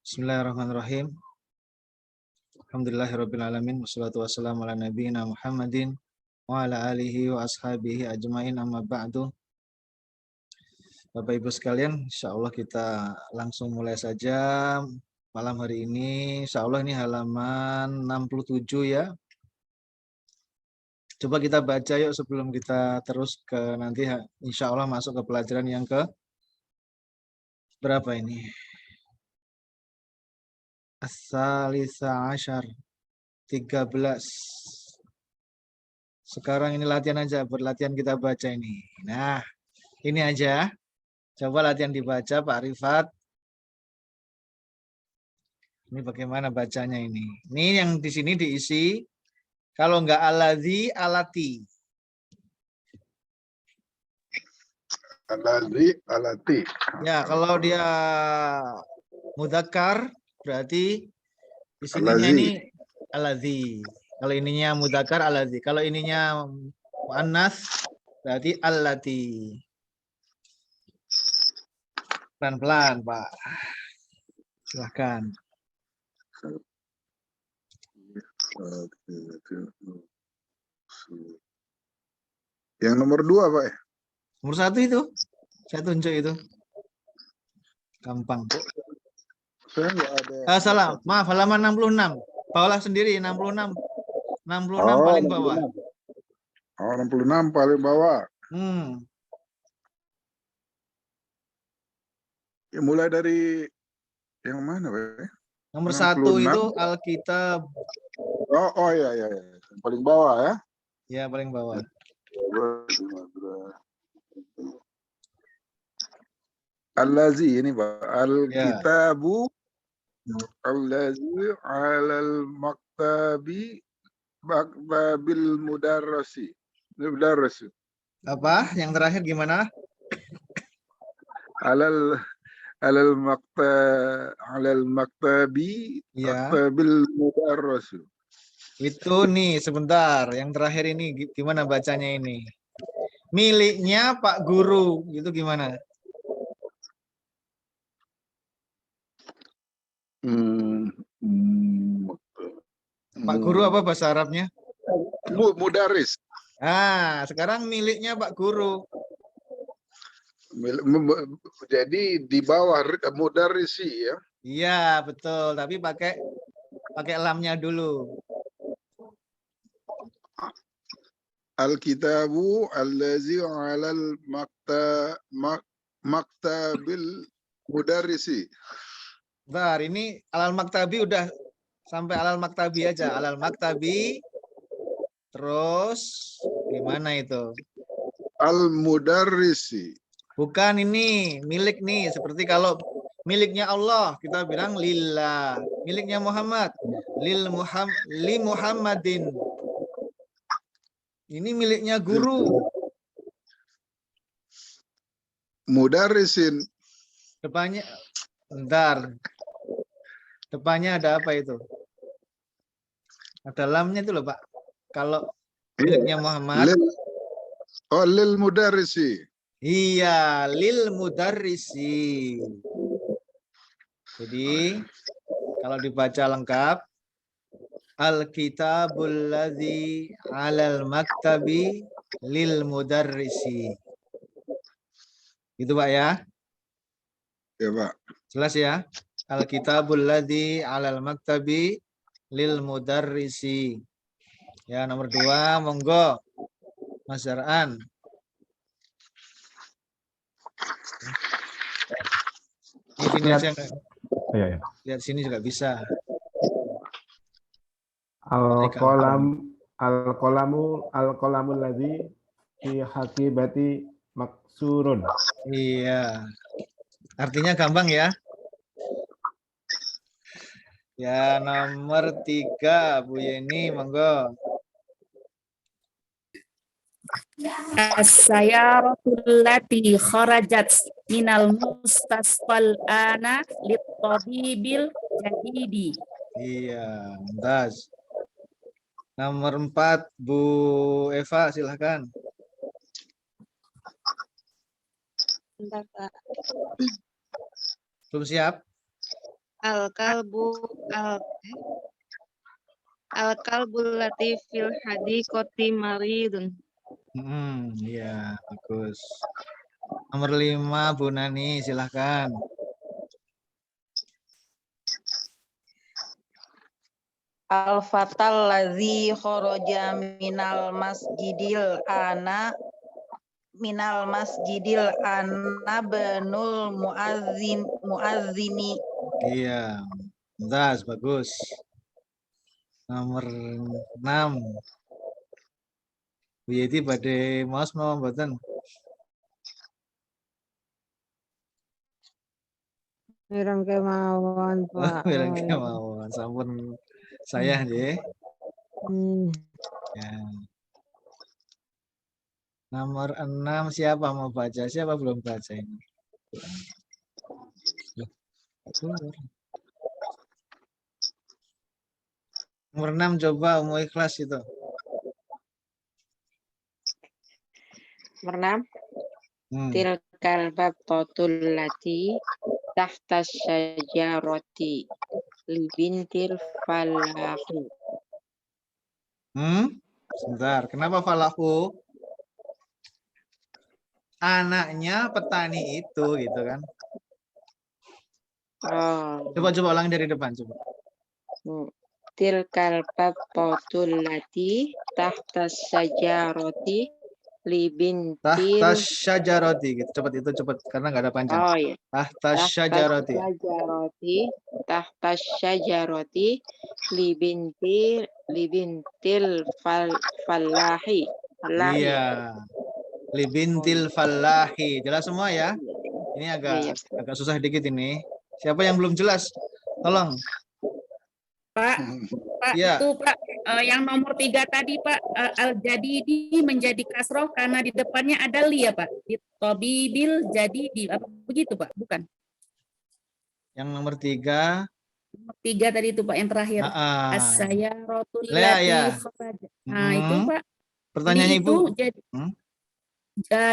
Bismillahirrahmanirrahim. Alhamdulillahirabbil alamin wassalatu wassalamu ala nabiyyina Muhammadin wa ala alihi wa ashabihi ajmain amma ba'du. Bapak Ibu sekalian, insyaallah kita langsung mulai saja malam hari ini. Insyaallah ini halaman 67 ya. Coba kita baca yuk sebelum kita terus ke nanti insyaallah masuk ke pelajaran yang ke berapa ini? As-salisa asyar 13. Sekarang ini latihan aja, berlatihan kita baca ini. Nah, ini aja. Coba latihan dibaca Pak Rifat. Ini bagaimana bacanya ini? Ini yang di sini diisi. Kalau enggak aladzi, alati. Aladzi, alati. Ya, kalau dia mudzakkar berarti di sininya ini aladzi. Kalau ininya mudzakkar aladzi. Kalau ininya muannas berarti allati. Pelan-pelan, Pak. Silahkan. Yang nomor 2, Pak. Nomor 1 itu. Saya tunjuk itu. Gampang. Saya nggak ada. Salah. Maaf, halaman 66. Bawalah sendiri 66. 66 paling bawah. 66 paling bawah. Ya, mulai dari yang mana, Pak? Nomor 1 itu Alkitab. Oh ya. Yang paling bawah ya. Ya, paling bawah. Allazi ini, Pak. Alkitabu allazi 'alal maktabi maktabil mudarrisi. Mudarris. Apa? Yang terakhir gimana? Alal maktabi Ya. maktabil mudarris. Itu nih sebentar, yang terakhir ini gimana bacanya ini? Miliknya Pak Guru, itu gimana? Pak Guru apa bahasa Arabnya? Mudaris. Ah, sekarang miliknya Pak Guru. Jadi di bawah mudarisi ya? Iya, betul, tapi pakai lamnya dulu. Alkitabu allazi 'alal maktabil mudarrisi. Bentar, ini alal maktabi udah sampai alal maktabi aja. Alal maktabi. Terus gimana itu? Al mudarrisi. Bukan ini, milik nih. Seperti kalau miliknya Allah, kita bilang lillah. Miliknya Muhammad, li Muhammadin. Ini miliknya guru. Mudarrisin. Depannya, bentar. Depannya ada apa itu? Ada lamnya itu loh, Pak. Kalau miliknya Muhammad. Lil mudarrisi. Iya, lil mudarrisi. Jadi, kalau dibaca lengkap, Alkitabul ladzi 'alal maktabi lil mudarrisi. Gitu Pak ya? Ya, Pak. Jelas ya? Alkitabul ladzi 'alal maktabi lil mudarrisi. Ya, nomor 2, monggo. Mas Zar'an. Di sini aja. Ya. Lihat sini juga bisa. Al-qalamu ladzi fi hakibati maksurun. Iya. Artinya gampang ya. Ya, nomor 3, Bu Yeni, monggo. As-sayaratul lati kharajat minal mustasqal ana lit-tabibil jadidi. Iya, mumtaz. Nomor 4, Bu Eva, silahkan. Bentar, Pak. Belum siap? Al-kalbu al al-kalbul latifil hadiqati maridun. Iya, bagus. Nomor 5, Bu Nani, silahkan. Al-fatal ladzi kharaja minal masjidil ana banul muazzini. Iya, mumtaz, bagus. Nomor 6. Bu Yeti badhe maos mau mboten? Mirang kemawon, Pak. Bilang Oh, ya. kemawon, sampun saya nggih. Ya. Nomor 6 siapa mau baca? Siapa belum baca ini? Loh, keluar. Nomor 6 coba Umu Ikhlas itu. Nomor 6. Hmm. Tilkal baqatul lati tahta syajarati libintil falahu. Sebentar, kenapa falahu? Anaknya petani itu gitu kan. Oh. Coba ulangi dari depan coba. Tilkal baqatul lati tahta syajarati libintil Tahta syajarati gitu. Cepat karena nggak ada panjang. Oh ya. Tahta syajarati. Tahta syajarati libintil fallahi. Iya. Libintil fallahi. Jelas semua ya? Ini agak susah dikit ini. Siapa yang belum jelas? Tolong. Pak, Ya. itu Pak, yang nomor 3 tadi Pak, al-jadidi menjadi kasroh karena di depannya ada li ya Pak. Di tobibil jadidi, apa begitu Pak? Bukan. Yang nomor 3. Nomor 3 tadi itu Pak yang terakhir. As-sayaratul Ya, ya. lati kharajat. Nah, itu Pak. Pertanyaannya Li Ibu. itu jadi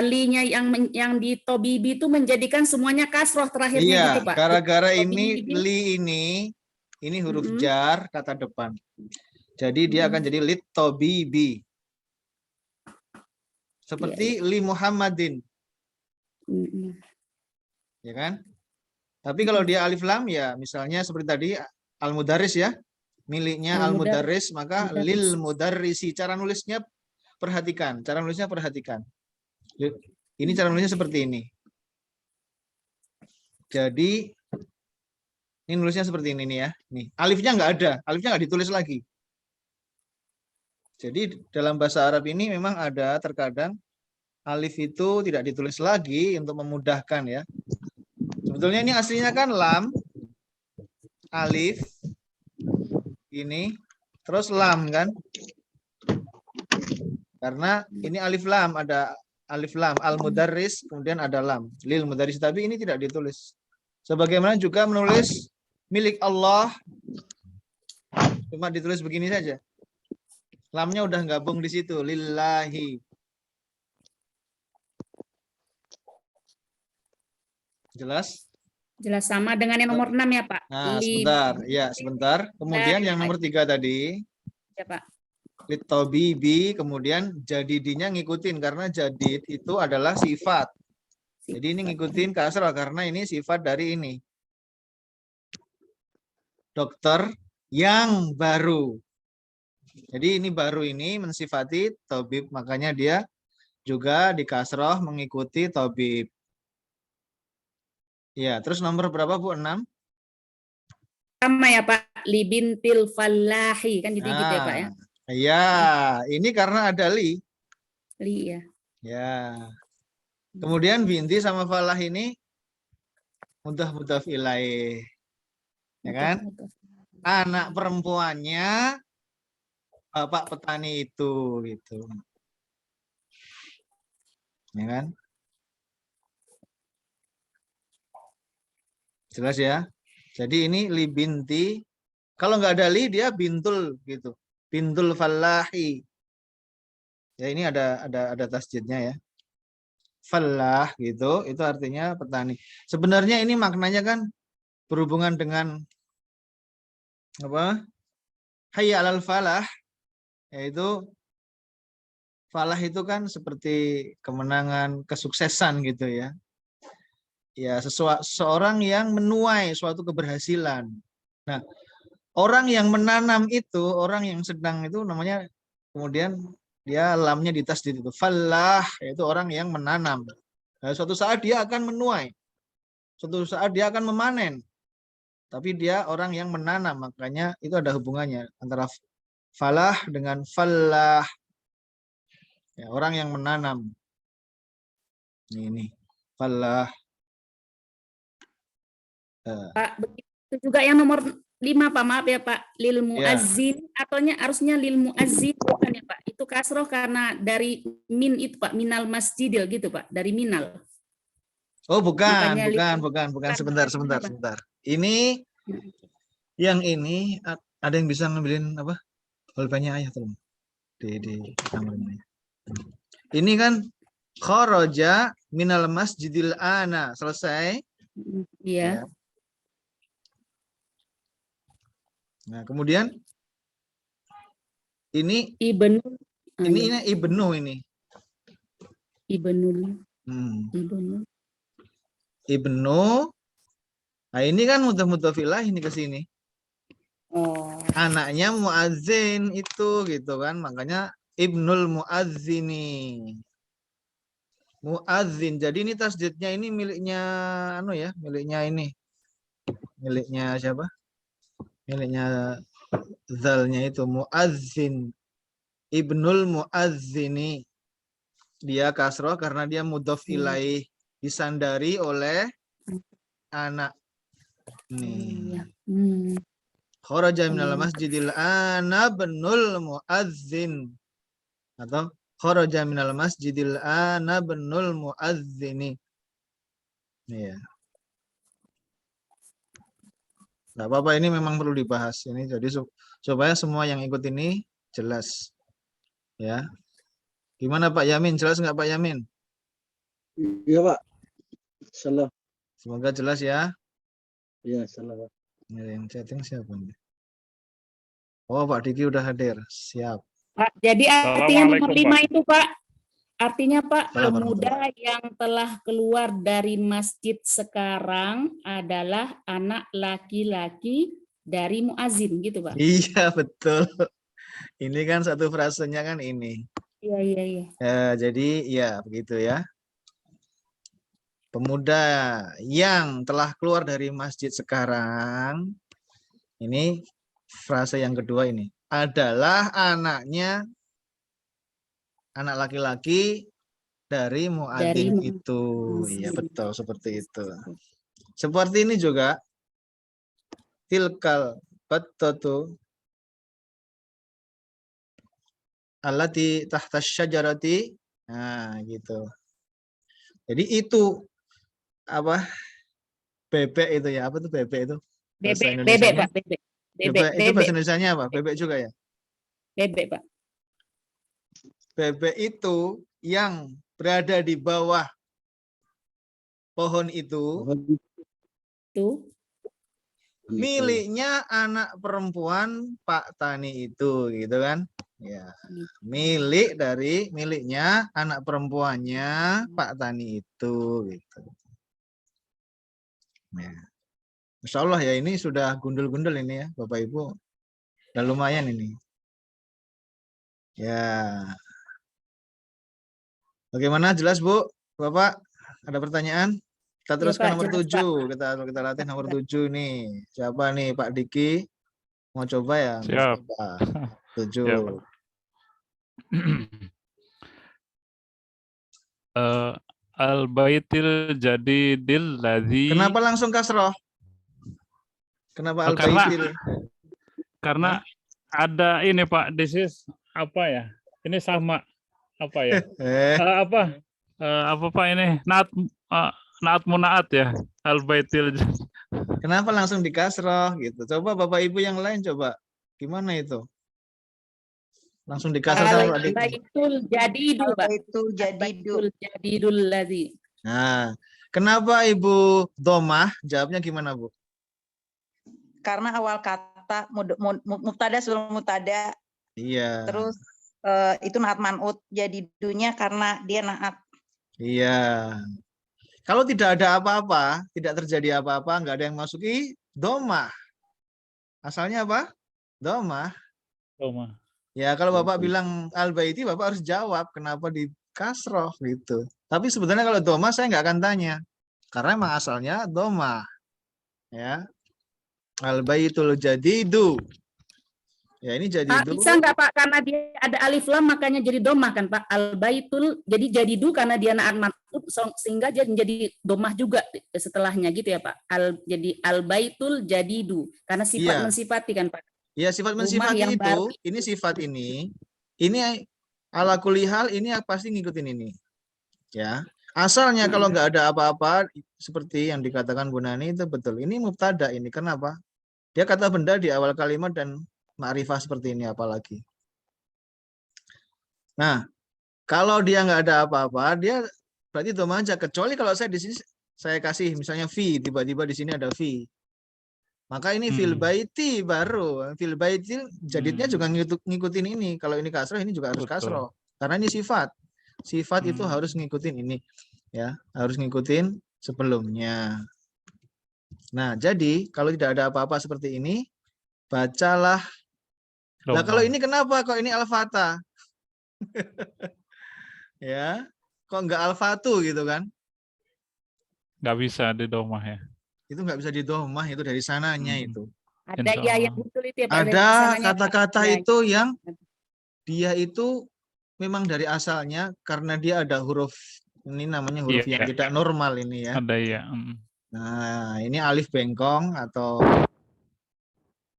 linya yang di tobibi itu menjadikan semuanya kasroh terakhirnya Iya, gitu Pak. gara-gara ini Tobibil. li ini huruf jar kata depan. Jadi dia akan jadi lit tobibi. Seperti li Muhammadin. Ya kan? Tapi kalau dia alif lam ya misalnya seperti tadi al-mudarris ya. Miliknya al-mudarris maka lil mudarrisi. Cara nulisnya perhatikan. Ini cara nulisnya seperti ini. Jadi ini nulisnya seperti ini nih ya. Nih, alifnya nggak ada, alifnya nggak ditulis lagi. Jadi dalam bahasa Arab ini memang ada terkadang alif itu tidak ditulis lagi untuk memudahkan ya. Sebetulnya ini aslinya kan lam, alif, ini, terus lam kan. Karena ini alif lam, ada alif lam, al-mudarris, kemudian ada lam, lil mudarris, tapi ini tidak ditulis. Sebagaimana juga menulis milik Allah, cuma ditulis begini saja. Lamnya udah gabung di situ, lillahi. Jelas? Jelas sama dengan yang nomor 6 ya Pak. Nah, sebentar. Kemudian yang nomor 3 tadi. Ya Pak. Litobibi, kemudian jadidinya ngikutin karena jadid itu adalah sifat. Jadi ini ngikutin kasrah karena ini sifat dari ini. Dokter yang baru. Jadi ini baru ini mensifati tabib, makanya dia juga di kasrah mengikuti tabib. Ya, terus nomor berapa Bu? 6? Sama ya Pak, libintil fallahi kan gitu ya Pak ya. Iya, ini karena ada li. Li ya. Ya. Kemudian binti sama falah ini mudhaf ilaih. Ya kan? Anak perempuannya bapak petani itu gitu. Ya kan? Jelas ya? Jadi ini li binti. Kalau nggak ada li dia bintul gitu. Bintul fallahi. Ya ini ada tasjidnya ya. Fallah gitu, itu artinya petani. Sebenarnya ini maknanya kan berhubungan dengan apa? Hayya 'alal falah, yaitu falah itu kan seperti kemenangan, kesuksesan gitu ya. Ya, seorang yang menuai suatu keberhasilan. Nah, orang yang menanam itu, orang yang sedang itu namanya, kemudian dia lamnya di tasdid itu. Falah, yaitu orang yang menanam. Nah, suatu saat dia akan menuai. Suatu saat dia akan memanen. Tapi dia orang yang menanam, makanya itu ada hubungannya antara falah dengan falah. Ya, orang yang menanam. Ini falah. Pak, begitu juga yang nomor 5 Pak, maaf ya Pak, lil Ya. muazzin ataunya harusnya lil muazzin bukan ya Pak? Itu kasroh karena dari min itu Pak, minal masjidil gitu Pak, dari minal. Oh, bukan, Makanya bukan. Sebentar. Ini yang ini ada yang bisa ngambilin apa? Pulpennya ayah tolong. Di kamar ini. Ini kan kharaja minal masjidil ana. Selesai. Iya. Ya. Nah, kemudian ini Ibnu. ini ibnu ini. Ibnul. Hmm. Ibnu. Ibnu. Nah, ini kan mudhaf ilaih ini ke sini. Oh. Anaknya muazzin itu gitu kan, makanya ibnul muazzini. Muazzin. Jadi ini tasdidnya ini miliknya miliknya ini. Miliknya siapa? Miliknya zalnya itu muazzin. Ibnul muazzini. Dia kasroh karena dia mudhaf ilaih, disandari oleh anak. Nih. Kharaja minal masjidil ana benul muazzin. Atau kharaja minal masjidil ana benul muazzini. Iya. Nggak apa-apa, ini memang perlu dibahas ini, jadi supaya semua yang ikut ini jelas. Ya. Gimana Pak Yamin? Jelas nggak Pak Yamin? Iya Pak. Salah. Semoga jelas ya. Iya salah Pak. Ini yang chatting siapa nih? Oh, Pak Diki udah hadir. Siap. Pak, jadi artinya nomor 5 itu Pak, artinya Pak, Assalamualaikum. pemuda yang telah keluar dari masjid sekarang adalah anak laki-laki dari muazin gitu Pak. Iya, betul. Ini kan satu frasenya kan ini. Iya. Jadi ya begitu ya. Pemuda yang telah keluar dari masjid sekarang, ini frase yang kedua ini, adalah anaknya, anak laki-laki dari muadzin itu. Iya betul, seperti itu. Seperti ini juga, tilkal battatu allati tahta syajarati. Nah, gitu. Jadi itu apa? Bebek itu ya. Apa tuh bebek itu? Bebek Pak, bebek. Bebek itu bahasa Indonesianya apa? Bebek juga ya? Bebek Pak. Bebek itu yang berada di bawah pohon itu miliknya anak perempuan Pak Tani itu, gitu kan? Ya, miliknya anak perempuannya Pak Tani itu, gitu. Ya. Masya Allah ya, ini sudah gundul-gundul ini ya Bapak Ibu, udah lumayan ini. Ya, bagaimana, jelas Bu, Bapak? Ada pertanyaan? Kita teruskan nomor 7. Kita latih nomor 7 nih. Siapa nih, Pak Diki? Mau coba ya? Siap. 7. Al-baitil jadidil ladzi. Kenapa langsung kasroh? Kenapa al-baitil? Karena ada ini Pak, this is apa ya? Ini sama apa ya? Apa Pak ini? Naat munaat ya, al-baitil. Kenapa langsung di kasroh gitu? Coba Bapak Ibu yang lain coba. Gimana itu? Langsung di kasroh. Al-baitul jadidu, Pak. Al-baitul jadidul ladzi. Nah, kenapa Ibu Domah? Jawabnya gimana, Bu? Karena awal kata fata mubtada sebelum mubtada. Iya. Terus itu naat man'ut, jadi dunya karena dia naat. Iya. Kalau tidak ada apa-apa, tidak terjadi apa-apa, nggak ada yang masuki domah. Asalnya apa? Domah. Domah. Ya kalau Bapak bilang al-baiti, Bapak harus jawab kenapa di kasroh gitu. Tapi sebenarnya kalau domah saya nggak akan tanya. Karena emang asalnya domah. Ya. Al-baitul jadidu. Ya ini Pak, jadidu. bisa nggak Pak, karena dia ada alif lam makanya jadi domah kan Pak, al-baitul, jadi jadidu karena dia naat man'ut sehingga dia menjadi domah juga setelahnya gitu ya Pak. Jadi al-baitul jadidu karena sifat Iya. mensifati kan Pak. Ya sifat Rumah mensifati yang itu, baru. ini sifat ini ala kulihal ini pasti ngikutin ini. Ya. Asalnya kalau nggak ada apa-apa seperti yang dikatakan Bu Nani itu betul. Ini mubtada ini. Kenapa? Dia kata benda di awal kalimat dan ma'rifah seperti ini apalagi. Nah, kalau dia nggak ada apa-apa, dia berarti domah aja. Kecuali kalau saya di sini saya kasih misalnya fi, tiba-tiba di sini ada fi. Maka ini fil baiti baru. Fil baiti jadidnya juga ngikutin ini. Kalau ini kasroh, ini juga harus kasroh. Karena ini sifat. Sifat itu harus ngikutin ini. Ya, harus ngikutin sebelumnya. Nah, jadi kalau tidak ada apa-apa seperti ini, bacalah. Nah, kalau ini kenapa? Kok ini al-fata? Ya, kok enggak al-fatu gitu kan? Nggak bisa di domah ya. Itu nggak bisa didomah, itu dari sananya itu. Ada ya yang betul itu ya Pak. Ada kata-kata Ya. itu yang dia itu memang dari asalnya karena dia ada huruf, ini namanya huruf yang tidak normal ini ya. Ada ya. Nah, ini alif bengkong atau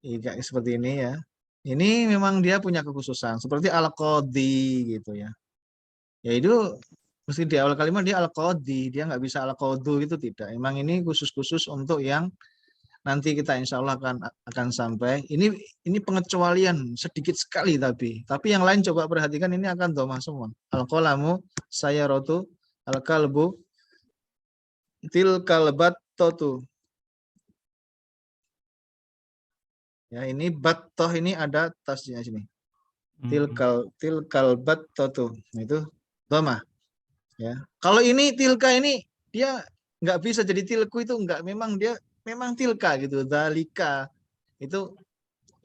kayak seperti ini ya. Ini memang dia punya kekhususan seperti al-qadhi gitu ya. Ya itu mesti di awal kalimat dia al-qadhi, dia nggak bisa al-qadhu gitu tidak. Emang ini khusus-khusus untuk yang nanti kita insya Allah akan sampai. Ini pengecualian sedikit sekali tapi yang lain coba perhatikan ini akan domah semua. Al-qalamu sayyaratu al-kalbu tilkal battatu. Ya ini battoh ini ada tasnya sini. Tilkal battatu. Itu domah. Ya. Kalau ini tilka ini dia nggak bisa jadi tilku itu nggak, memang dia memang tilka gitu. Dalika itu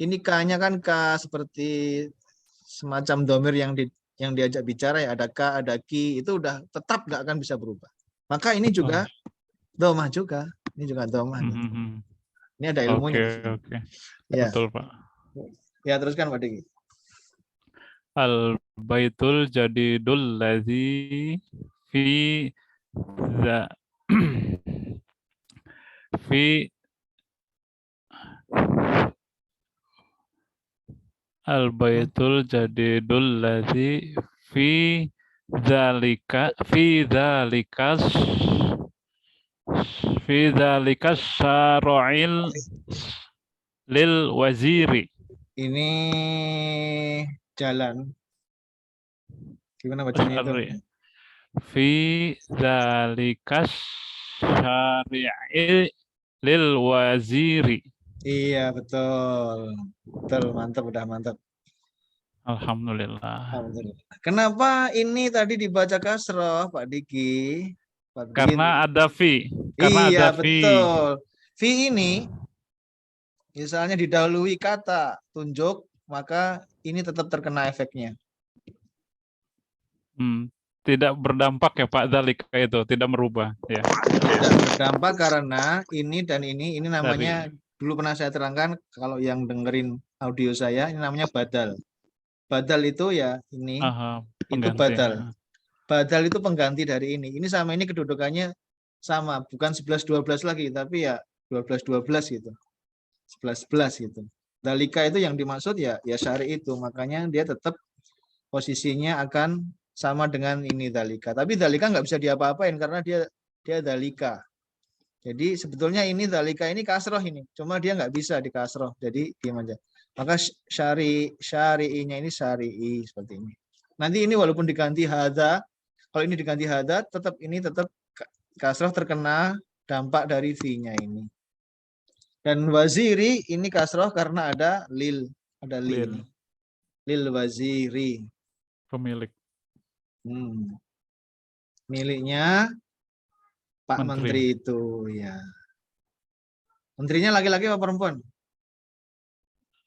ini k-nya kan k seperti semacam domir yang diajak bicara ya, ada k, ada ki, itu udah tetap nggak akan bisa berubah. Maka ini juga domah juga. Ini juga domah. Gitu. Ini ada ilmunya. Oke. Ya. Betul Pak. Ya teruskan Pak Diki. Al-baitul jadidul ladzi fi al-baitul jadidul ladzi fi dzalika syara'il lil waziri. Ini jalan. Gimana bacanya itu? Fi dzalika syara'il lil waziri. Iya betul. Betul, mantap, udah mantap. Alhamdulillah. Kenapa ini tadi dibaca kasroh Pak Diki? Karena ada fi. Iya betul. Fi ini misalnya didahului kata tunjuk, maka ini tetap terkena efeknya. Tidak berdampak ya Pak, dzalika itu tidak merubah ya. Tidak berdampak karena ini dan ini namanya dulu pernah saya terangkan, kalau yang dengerin audio saya ini namanya badal. Badal itu ya ini itu badal. Badal itu pengganti dari ini. Ini sama ini kedudukannya sama, bukan 11-12 lagi, tapi ya 12-12 gitu. 11-11 gitu. Dalika itu yang dimaksud ya syari itu, makanya dia tetap posisinya akan sama dengan ini dalika. Tapi dalika nggak bisa diapa-apain karena dia dalika. Jadi sebetulnya ini dalika ini kasroh ini, cuma dia nggak bisa di kasroh, jadi diam aja. Maka syari'inya ini syari'i seperti ini. Nanti ini walaupun diganti hadza, kalau ini diganti hadza, tetap kasroh terkena dampak dari fi-nya ini. Dan waziri ini kasroh karena ada lil. Ada lil. Lil. Lil waziri. Pemilik. Miliknya Pak Menteri itu. Ya. Menterinya laki-laki apa perempuan?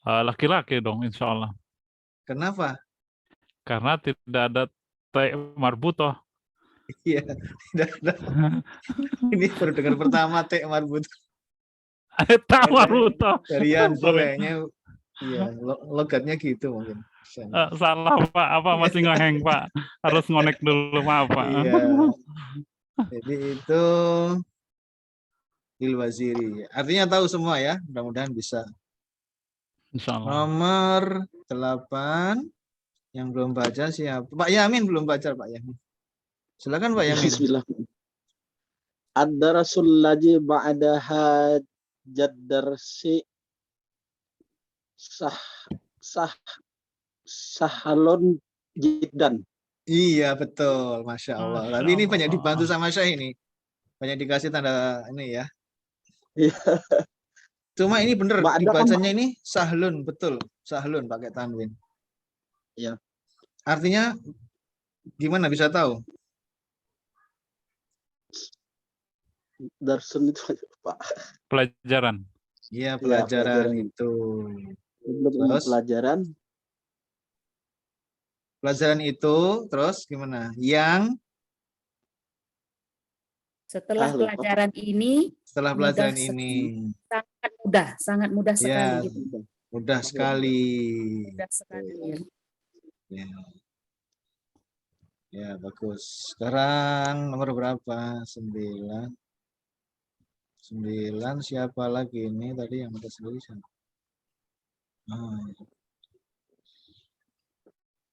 Laki-laki dong, insya Allah. Kenapa? Karena tidak ada T marbutoh. Iya, tidak ada. Ini baru dengar pertama T marbut. T marbutoh. Dari Yanto kayaknya, iya, logatnya gitu mungkin. Salah Pak, apa masih ngeheng Pak? Harus ngonek dulu, maaf Pak. Iya. Jadi itu lil waziri. Artinya tahu semua ya, mudah-mudahan bisa. Insya Allah. Nomor 8 yang belum baca siapa? Pak Yamin belum baca, Pak Yamin. Silakan Pak Yamin. Bismillah. Ad-darasul ladzi ba'daha jaddarsi sahalun jiddan. Iya betul, Masya Allah. Masya Tapi ini banyak Allah. dibantu sama saya ini. Banyak dikasih tanda ini ya. Iya. Cuma ini bener Ba'da dibacanya ini sahlun, betul. Sahlun pakai tanwin. Iya. Artinya gimana bisa tahu? Darsun itu Pak. Iya, Iya, pelajaran pelajaran. itu. Terus pelajaran. Pelajaran itu terus gimana? Yang Setelah pelajaran ini, setelah mudah pelajaran sekali. ini sangat mudah sekali. ya, Gitu. mudah sekali. Mudah sekali. Ya. Ya. Ya, bagus. Sekarang nomor berapa? 9. 9 siapa lagi ini tadi yang ada sendiri siapa?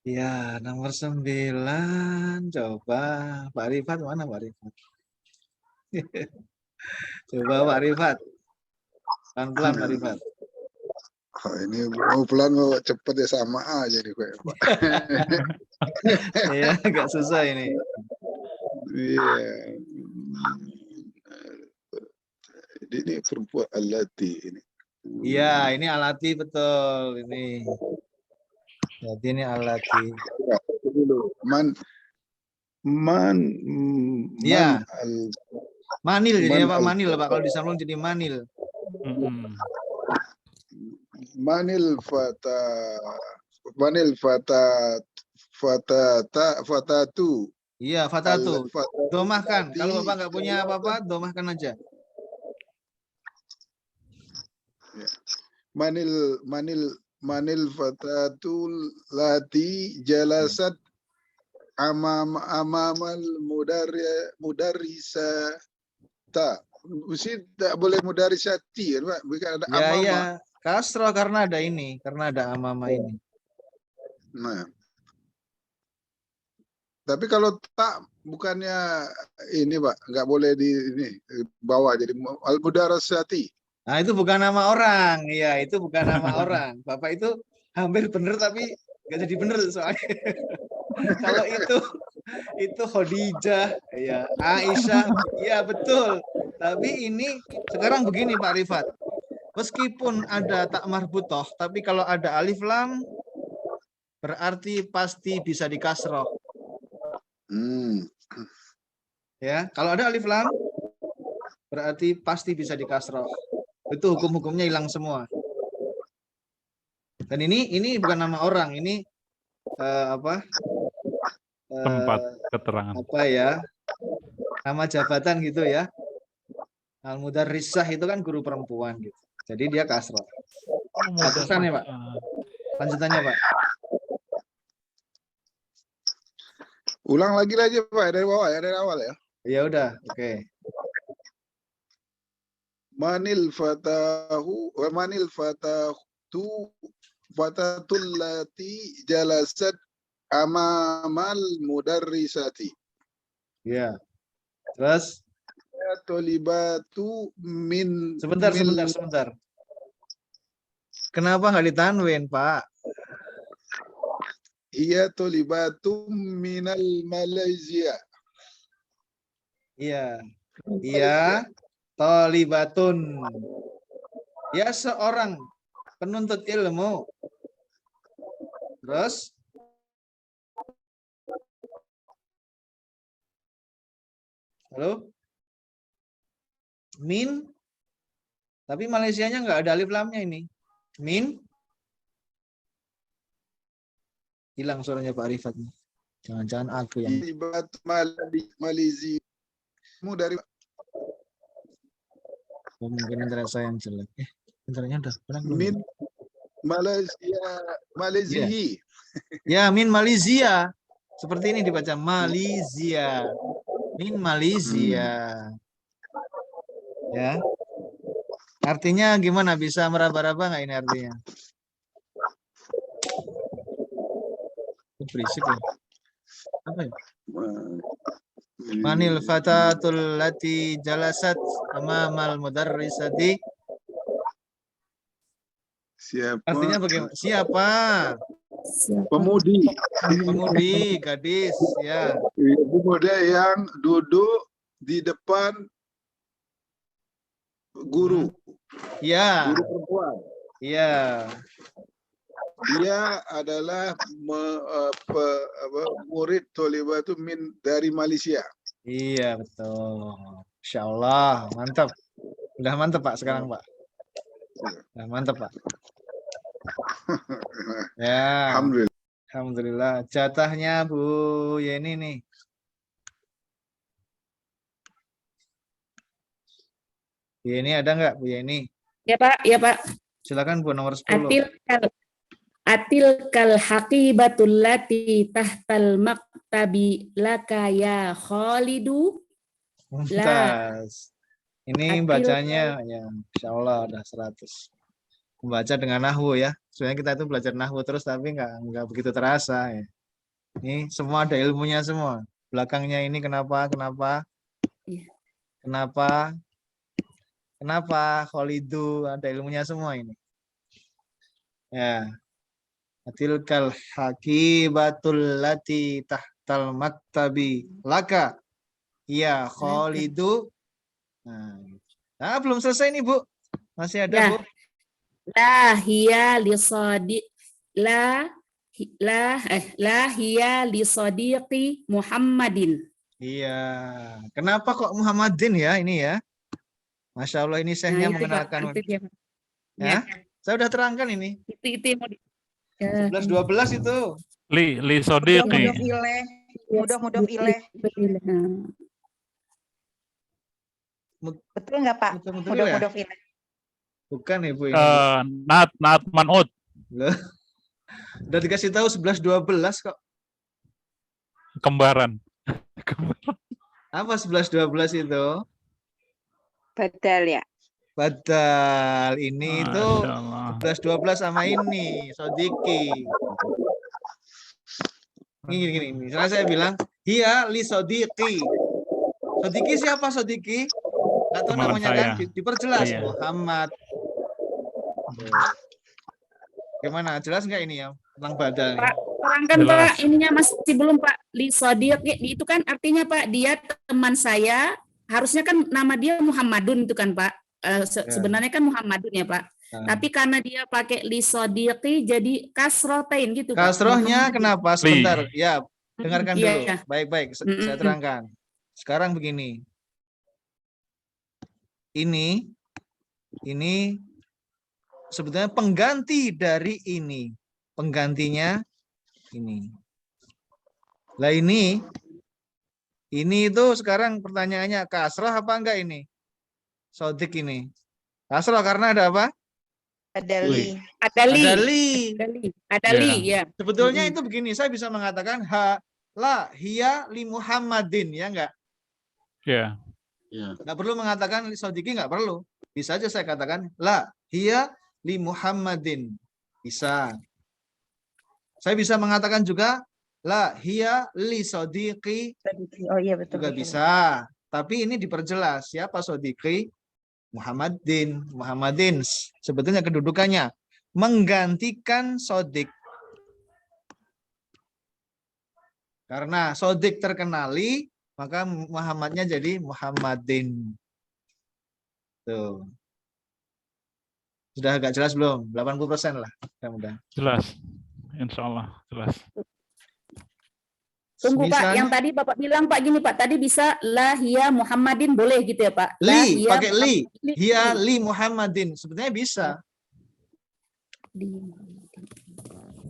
Ya, nomor 9. Coba Pak Rifat mana Pak Rifat? Coba Pak Rifat. Pelan-pelan Pak Rifat. Oh, ini mau pelan mau cepet ya sama aja nih Pak. Iya, agak susah ini. Iya. Ini perempuan alati ini. Iya, ini alati betul ini. Jadi ini alati. Ya. Manil jadi Pak, manil Pak, kalau disambung jadi manil. Manil fatatu. Iya, fatatu. Domahkan. Kalau Bapak nggak punya apa-apa, domahkan aja. Manil fatatul lati jalasat amamal mudarrisata. Mesti tak boleh mudarrisati kan Pak? Bukan ada amama. Ya, kasroh karena ada ini, karena ada amama ini. Nah. Tapi kalau tak bukannya ini Pak, nggak boleh di ini bawah jadi al-mudarrisati. Nah, itu bukan nama orang. Iya, itu bukan nama orang. Bapak itu hampir bener tapi nggak jadi bener soalnya. Kalau itu Khadijah, ya, Aisyah, ya betul. Tapi ini sekarang begini Pak Rifat. Meskipun ada tak marbutoh, tapi kalau ada alif lam berarti pasti bisa dikasroh. Ya, kalau ada alif lam berarti pasti bisa dikasroh. Itu hukum-hukumnya hilang semua. Dan ini bukan nama orang, ini tempat keterangan. Apa ya? Nama jabatan gitu ya. Al-Mudarrisah itu kan guru perempuan gitu. Jadi dia kasroh. Lanjutannya Pak. Lanjutannya Pak. Ulang lagi aja Pak dari bawah ya, dari awal ya. Ya udah, oke. Manil fatahu wa manil fatatu fatatul lati jalasat amamal mudarrisati. Ya. Terus tolibatu min sebentar. Kenapa nggak ditanwin, Pak? Iya tolibatu minal Malaysia. Iya. Iya. Tolibatun. Ya seorang penuntut ilmu. Terus halo? Min. Tapi Malaysianya nggak ada alif lamnya ini. Min. Hilang suaranya Pak Rifat. Jangan-jangan aku yang. Ibat Malaysia. Mu dari Oh, mungkin internet saya yang jelek. Internetnya udah pernah belum? Min Malaysia. Malaysia. Ya, min Malaysia. Seperti ini dibaca Malaysia. Min Malaysia. Ya. Artinya gimana? Bisa meraba-raba nggak ini artinya? Berisik ya. Apa ya? Manil fatatul lati jalasat amamal mudarrisati. Siapa? Artinya bagaimana? Siapa? Pemudi. Pemudi, gadis, ya. Pemuda yang duduk di depan guru. Ya. Guru perempuan. Iya. Dia adalah murid Tolibatu min dari Malaysia. Iya, betul. Insya Allah, mantap. Udah mantap Pak sekarang Pak. Udah mantap Pak. Ya. Alhamdulillah. Alhamdulillah. Jatahnya Bu Yeni nih. Bu Yeni ada nggak Bu Yeni? Ya Pak, ya Pak. Silakan Bu nomor 10. Atil kal haqibatul lati tahtal maktabi laka ya Khalidu. Mumtaz. Ini bacanya ya Insya Allah udah 100. Membaca dengan nahwu ya. Sebenarnya kita itu belajar nahwu terus tapi nggak begitu terasa ya. Ini semua ada ilmunya semua. Belakangnya ini kenapa? Kenapa Khalidu, ada ilmunya semua ini. Ya. Tilkal haqibatul lati tahtal maktabi laka ya Khalidu. Nah, belum selesai nih Bu. Masih ada Ya. Bu. La hiya li sadiqi Muhammadin. Iya. Kenapa kok Muhammadin ya ini ya? Masya Allah ini syekhnya mengenalkan. Ya, saya udah terangkan ini. Itu yang mau 11-12 itu. Li Sodiqi. Mudah-mudah ileh. Betul nggak Pak? Mudah-mudah ileh. Bukan Ibu ini. Nat man'ut. Udah dikasih tahu 11-12 kok. Kembaran. Apa 11-12 itu? Badal ya. Badal. Ini itu 11-12 sama ini. Sodiki. Gini. Misalnya saya bilang, hiya li Sodiki. Sodiki siapa Sodiki? Nggak tahu namanya kan? Diperjelas. Iya. Muhammad. Gimana? Jelas nggak ini ya? Tentang badal. Pak, terangkan Pak, ininya masih belum Pak. Li Sodiqi itu kan artinya Pak, dia teman saya. Harusnya kan nama dia Muhammadun itu kan Pak. Sebenarnya kan Muhammadun ya Pak. Tapi karena dia pakai li Sodiqi jadi kasrotain gitu Pak. Kasrohnya kenapa? Sebentar. Ya, dengarkan dulu. Iya. Baik-baik, saya terangkan. Sekarang begini. Ini sebetulnya pengganti dari ini. Penggantinya ini. Lah ini itu sekarang pertanyaannya kasroh apa enggak ini? Sodik ini. Kasroh karena ada apa? Adali. Ya. Sebetulnya itu begini, saya bisa mengatakan hiya li Muhammadin, ya enggak? Ya. Enggak perlu mengatakan li Sodiki, enggak perlu. Bisa aja saya katakan hiya li Muhammadin. Bisa. Saya bisa mengatakan juga hiya li Sodiqi. Oh iya betul. Juga bisa. Tapi ini diperjelas siapa Sodiqi? Muhammadin. Sebetulnya kedudukannya menggantikan Sodik. Karena Sodik terkenali, maka Muhammadnya jadi Muhammadin. Tuh. Sudah agak jelas belum? 80% lah. Mudah-mudahan. Jelas. Insya Allah jelas. Tunggu Pak, Misalnya- yang tadi Bapak bilang Pak gini Pak, tadi bisa la hiya Muhammadin boleh gitu ya Pak? La Li, hiya pakai li. Muhammadin. Hiya li Muhammadin. Sebetulnya bisa.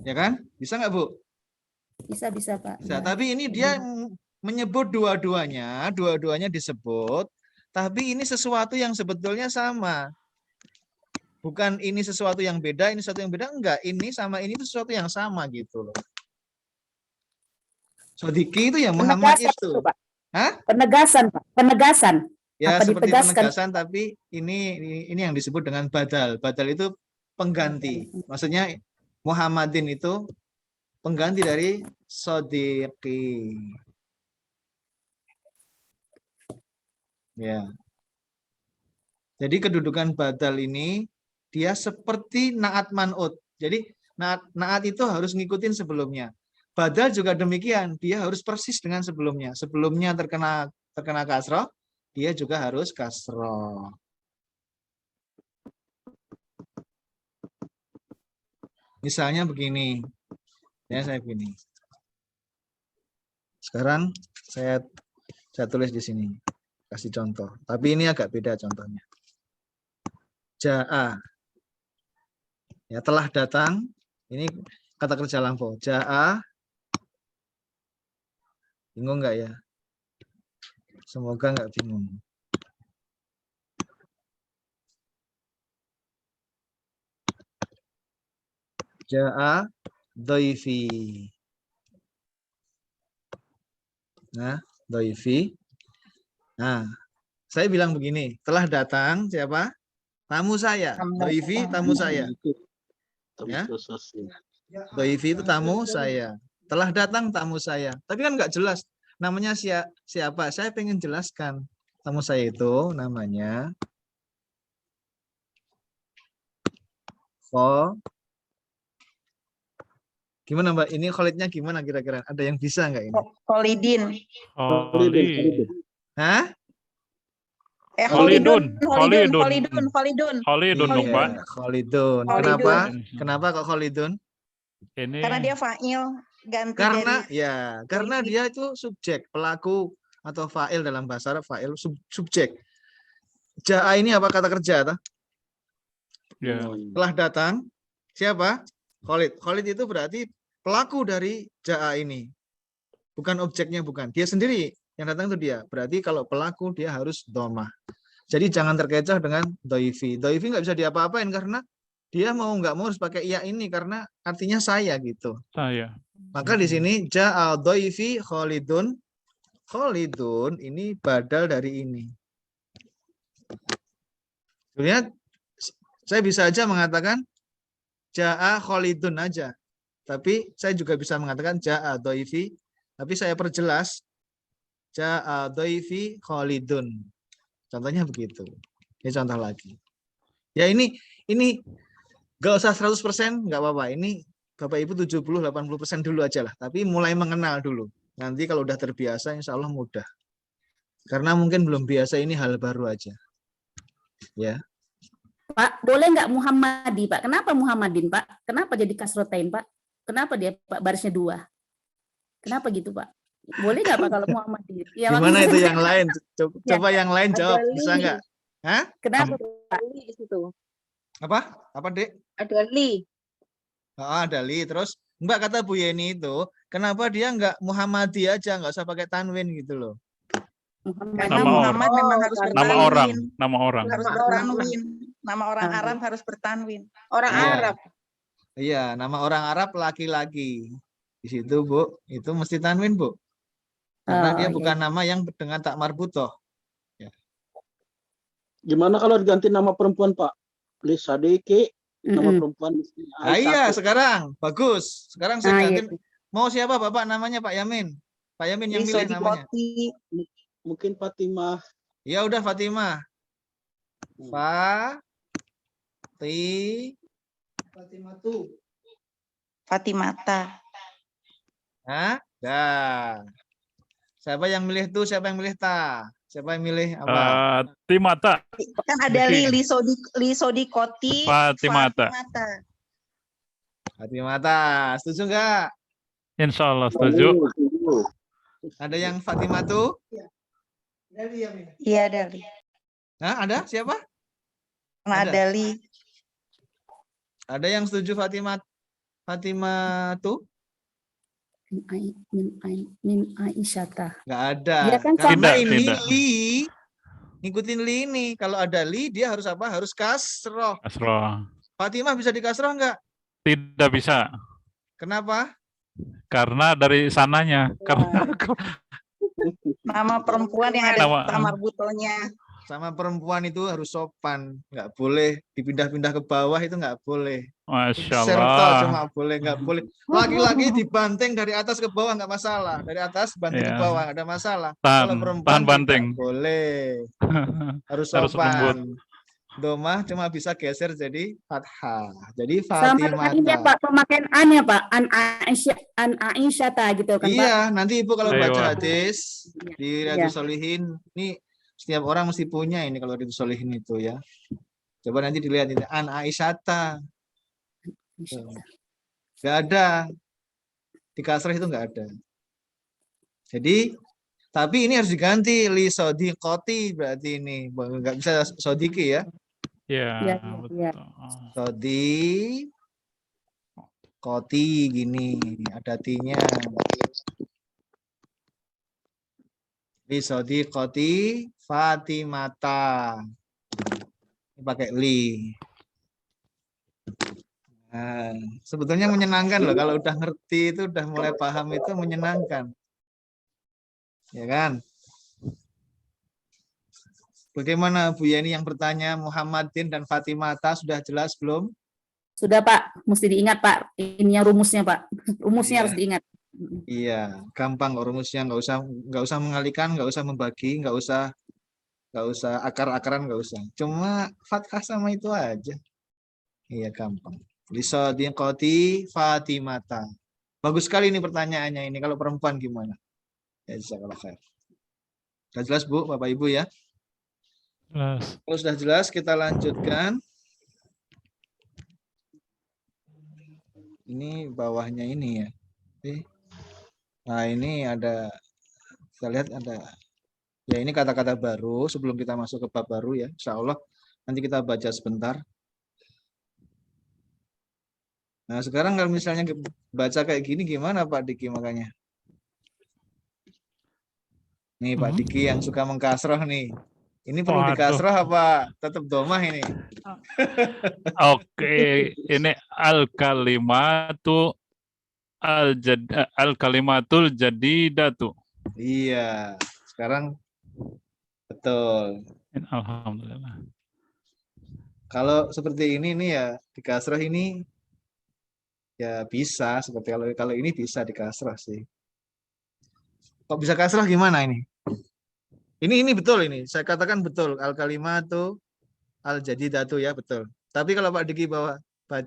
Ya kan? Bisa nggak Bu? Bisa Pak. Bisa. Tapi ini dia menyebut dua-duanya disebut, tapi ini sesuatu yang sebetulnya sama. Bukan ini sesuatu yang beda, ini sesuatu yang beda, enggak. Ini sama ini itu sesuatu yang sama gitu loh. Sodiki itu ya Muhammad Penegasan itu. Pak. Hah? Penegasan Pak, penegasan. Ya Apa seperti ditegaskan? penegasan, tapi ini yang disebut dengan badal. Badal itu pengganti. Maksudnya Muhammadin itu pengganti dari sodiki. Ya. Jadi kedudukan badal ini dia seperti naat man'ut. Jadi naat itu harus ngikutin sebelumnya. Badal juga demikian, dia harus persis dengan sebelumnya. Sebelumnya terkena kasroh, dia juga harus kasroh. Misalnya begini. Ya, saya begini. Sekarang saya tulis di sini. Kasih contoh. Tapi ini agak beda contohnya. Ja'a. Ya, telah datang. Ini kata kerja lampau. Ja'a. Bingung nggak ya? Semoga nggak bingung. Ja'a dhaifi. Nah, dhaifi. Nah, saya bilang begini, telah datang siapa? Tamu saya. Dhaifi tamu saya. Ya. Dhaifi itu tamu saya. Telah datang tamu saya. Tapi kan nggak jelas namanya siapa. Saya pengen jelaskan. Tamu saya itu namanya Gimana Mbak? Ini Khalidnya gimana kira-kira? Ada yang bisa nggak ini? Khalidin. Khalid. Hah? Khalidun. Khalidun dong, Pak. Iya, Khalidun. Khalidun. Kenapa kok Khalidun? Ini Karena dia fa'il ganti Karena dari karena dia itu subjek, pelaku atau fa'il dalam bahasa Arab, fa'il subjek. Ja'a ini apa kata kerja? Toh? ya. Telah datang siapa? Khalid. Khalid itu berarti pelaku dari Ja'a ini. Bukan objeknya, bukan. Dia sendiri yang datang itu dia. Berarti kalau pelaku dia harus domah. Jadi jangan terkecoh dengan doifi. Doifi nggak bisa diapa-apain karena dia mau nggak mau harus pakai iya ini karena artinya saya gitu. Saya. Maka di sini ja'a doifi Khalidun. Khalidun ini badal dari ini. Lihat, saya bisa aja mengatakan ja'a Khalidun aja. Tapi saya juga bisa mengatakan ja'a doifi. Tapi saya perjelas ja'a doifi Khalidun. Contohnya begitu. Ini contoh lagi. Ya ini nggak usah 100%, nggak apa-apa. Ini Bapak Ibu 70-80% dulu aja lah. Tapi mulai mengenal dulu. Nanti kalau udah terbiasa insya Allah mudah. Karena mungkin belum biasa, ini hal baru aja. Ya. Pak, boleh nggak Muhammadi Pak? Kenapa Muhammadin Pak? Kenapa jadi kasrotain Pak? Kenapa dia Pak barisnya 2? Kenapa gitu Pak? Boleh nggak Pak kalau Muhammadin? Ya, Gimana itu maksudnya- yang lain? Coba yang lain jawab. Ada Bisa li. nggak? Hah? Kenapa Pak? Li di situ. Apa? Apa, Dek? Ada li. Oh, ada li. Terus Mbak kata Bu Yeni itu, kenapa dia nggak Muhammadi aja, nggak usah pakai tanwin gitu loh. karena Nama Muhammad orang. memang harus Nama Nama bertanwin. orang. Nama orang. Harus Nama bertanwin. Nama orang Ah. Arab harus bertanwin. Orang Iya. Arab. Iya, nama orang Arab laki-laki. Di situ, Bu, itu mesti tanwin, Bu. Karena Oh, dia iya. bukan nama yang dengan tak marbutoh. Gimana kalau diganti nama perempuan, Pak? Lisa Diki, nama Mm-mm. perempuan. Nah, iya, sekarang. Bagus. Sekarang saya Ah, iya. ganti. Mau siapa, Bapak, namanya Pak Yamin? Pak Yamin yang Li milih namanya. Sodipoti. Mungkin Fatimah. Ya udah, Fatimah. Fatimah tuh. Fatimata. Hah? Dah. Siapa yang milih tuh, siapa yang milih ta? Siapa yang milih apa? Timata. Kan ada Diki. Lisodikoti Fatimata. Fatimata. Setuju nggak? Insya Allah setuju. Ada yang Fatimatu? Iya, Dali. Nah, ada siapa? Nah, Ada. Dali. Ada yang setuju Fatimatu? Min Aisyata. Nggak ada. Dia kan Karena sama. ini Tidak. li. Ngikutin li ini. Kalau ada li, dia harus apa? Harus kasroh. Kasroh. Fatimah bisa dikasroh nggak? Tidak bisa. Kenapa? Karena dari sananya. Karena Nama perempuan yang ada Nama- tamar butonya. Sama perempuan itu harus sopan. Nggak boleh dipindah-pindah ke bawah, itu nggak boleh. Masya Serta Allah. cuma boleh, nggak boleh. Laki-laki dibanting dari atas ke bawah nggak masalah. Dari atas banting ke Iya. bawah nggak ada masalah. Tahan- Kalau perempuan tahan banting. tidak boleh. Harus Harus lembut. sopan. Domah cuma bisa geser jadi fathah. Jadi Sama dengan ini ya, Fatimata. Pak, pemakaian an-nya Pak, an Aisyata gitu kan Pak. Iya, nanti Ibu kalau Ayo. baca hadis di Iya. Riyadhus Shalihin, ini setiap orang mesti punya ini kalau Riyadhus Shalihin itu ya. Coba nanti dilihat ini an Aisyata. Nggak ada. Di kasrah itu nggak ada. Jadi, tapi ini harus diganti li sodikoti berarti ini. Nggak bisa sodiki ya. Iya, Iya, betul. iya. Sodikoti gini. Ada tinya. Li sodikoti Fatimata. Ini pakai li. Nah, sebetulnya menyenangkan loh kalau udah ngerti itu udah mulai paham itu menyenangkan. Ya kan? Bagaimana Bu Yeni yang bertanya Muhammadin dan Fatimata sudah jelas belum? Sudah Pak, mesti diingat Pak. Ininya rumusnya Pak. Rumusnya Iya. harus diingat. Iya, gampang kok rumusnya, nggak usah mengalihkan, nggak usah membagi, nggak usah akar-akaran, nggak usah. Cuma fathah sama itu aja. Iya, gampang. Lisodiqoti Fatimata. Bagus sekali ini pertanyaannya ini. Kalau perempuan gimana? Ya, jazakallah khair. Sudah jelas Bu, Bapak Ibu ya? Jelas. Kalau sudah jelas kita lanjutkan. Ini bawahnya ini ya. Oke. Nah ini ada, kita lihat ada, ya ini kata-kata baru sebelum kita masuk ke bab baru ya. Insya Allah nanti kita baca sebentar. Nah sekarang kalau misalnya baca kayak gini gimana Pak Diki makanya? Nih Pak Diki yang suka mengkasroh nih. Ini perlu Waduh. dikasroh apa tetap domah ini? Oke, ini al-kalimatul jadidatu. Iya, sekarang betul. Alhamdulillah. Kalau seperti ini nih ya dikasroh ini ya bisa seperti kalau ini bisa dikasroh sih. Kok bisa kasroh gimana ini? Ini betul ini. Saya katakan betul al kalimatu al jadidatu ya betul. Tapi kalau Pak Diki bawa